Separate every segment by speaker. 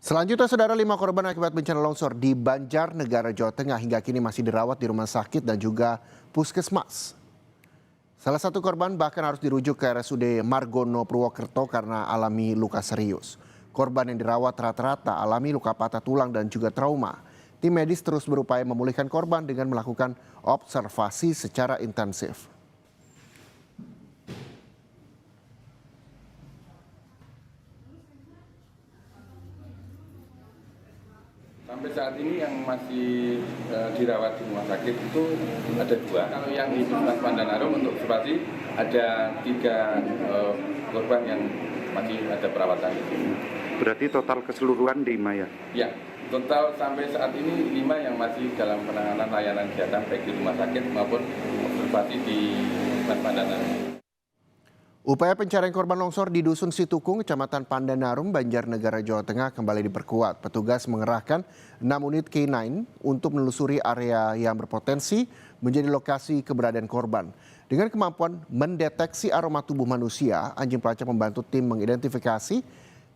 Speaker 1: Selanjutnya, saudara, 5 korban akibat bencana longsor di Banjarnegara, Jawa Tengah hingga kini masih dirawat di rumah sakit dan juga puskesmas. Salah satu korban bahkan harus dirujuk ke RSUD Margono Purwokerto karena alami luka serius. Korban yang dirawat rata-rata alami luka patah tulang dan juga trauma. Tim medis terus berupaya memulihkan korban dengan melakukan observasi secara intensif.
Speaker 2: Sampai saat ini yang masih dirawat di rumah sakit itu ada 2. Kalau yang di Puskesmas Pandanarum untuk observasi ada 3 korban yang masih ada perawatan di sini.
Speaker 3: Berarti total keseluruhan 5 ya?
Speaker 2: Ya, total sampai saat ini 5 yang masih dalam penanganan layanan kesehatan baik di rumah sakit maupun observasi di Puskesmas Pandanarum.
Speaker 1: Upaya pencarian korban longsor di Dusun Situkung, Kecamatan Pandanarum, Banjarnegara, Jawa Tengah kembali diperkuat. Petugas mengerahkan 6 unit K9 untuk menelusuri area yang berpotensi menjadi lokasi keberadaan korban. Dengan kemampuan mendeteksi aroma tubuh manusia, anjing pelacak membantu tim mengidentifikasi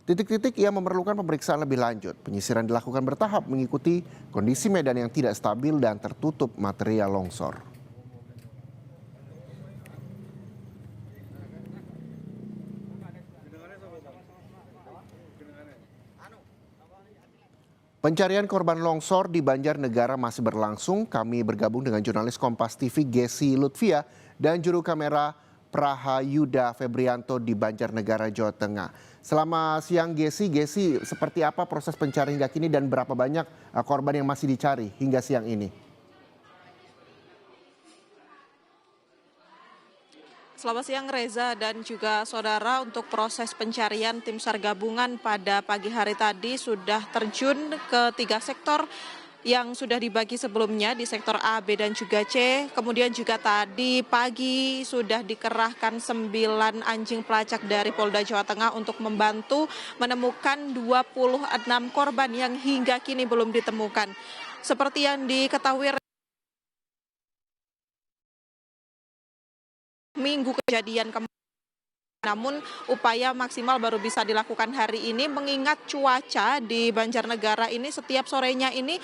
Speaker 1: titik-titik yang memerlukan pemeriksaan lebih lanjut. Penyisiran dilakukan bertahap mengikuti kondisi medan yang tidak stabil dan tertutup material longsor. Pencarian korban longsor di Banjarnegara masih berlangsung. Kami bergabung dengan jurnalis Kompas TV Gesi Lutfia dan juru kamera Prahayuda Febrianto di Banjarnegara, Jawa Tengah. Selamat siang Gesi. Gesi, seperti apa proses pencarian hingga kini dan berapa banyak korban yang masih dicari hingga siang ini?
Speaker 4: Selamat siang Reza dan juga saudara. Untuk proses pencarian tim SAR gabungan pada pagi hari tadi sudah terjun ke 3 sektor yang sudah dibagi sebelumnya di sektor A, B dan juga C. Kemudian juga tadi pagi sudah dikerahkan 9 anjing pelacak dari Polda Jawa Tengah untuk membantu menemukan 26 korban yang hingga kini belum ditemukan. Seperti yang diketahui minggu kejadian kemarin, namun upaya maksimal baru bisa dilakukan hari ini mengingat cuaca di Banjarnegara ini setiap sorenya ini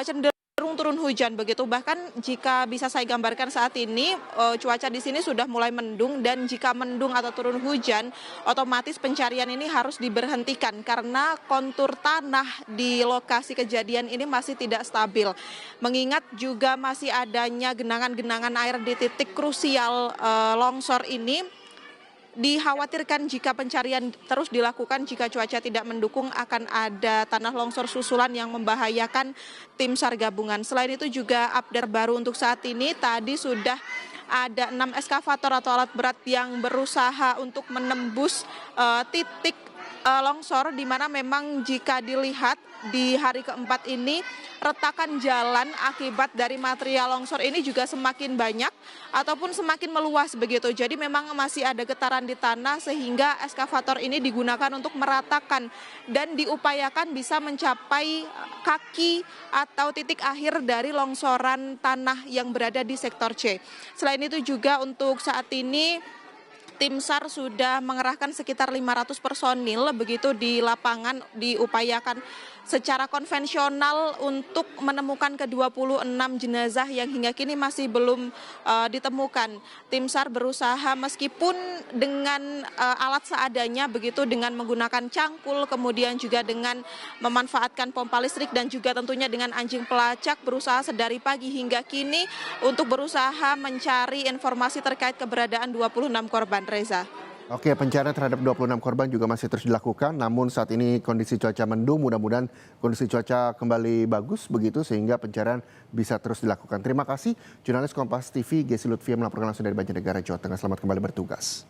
Speaker 4: cenderung turun hujan begitu. Bahkan jika bisa saya gambarkan saat ini cuaca di sini sudah mulai mendung, dan jika mendung atau turun hujan otomatis pencarian ini harus diberhentikan karena kontur tanah di lokasi kejadian ini masih tidak stabil. Mengingat juga masih adanya genangan-genangan air di titik krusial longsor ini, dikhawatirkan jika pencarian terus dilakukan, jika cuaca tidak mendukung akan ada tanah longsor susulan yang membahayakan tim SAR gabungan. Selain itu juga update baru untuk saat ini, tadi sudah ada 6 eskavator atau alat berat yang berusaha untuk menembus titik longsor, di mana memang jika dilihat di hari keempat ini retakan jalan akibat dari material longsor ini juga semakin banyak ataupun semakin meluas begitu. Jadi memang masih ada getaran di tanah sehingga eskavator ini digunakan untuk meratakan dan diupayakan bisa mencapai kaki atau titik akhir dari longsoran tanah yang berada di sektor C. Selain itu juga untuk saat ini tim SAR sudah mengerahkan sekitar 500 personil begitu di lapangan, diupayakan secara konvensional untuk menemukan ke-26 jenazah yang hingga kini masih belum ditemukan. Tim SAR berusaha meskipun dengan alat seadanya begitu, dengan menggunakan cangkul, kemudian juga dengan memanfaatkan pompa listrik dan juga tentunya dengan anjing pelacak, berusaha sedari pagi hingga kini untuk berusaha mencari informasi terkait keberadaan 26 korban. Reza.
Speaker 1: Oke, pencarian terhadap 26 korban juga masih terus dilakukan, namun saat ini kondisi cuaca mendung, mudah-mudahan kondisi cuaca kembali bagus begitu sehingga pencarian bisa terus dilakukan. Terima kasih, jurnalis Kompas TV Gesi Lutfia melaporkan langsung dari Banjarnegara, Jawa Tengah. Selamat kembali bertugas.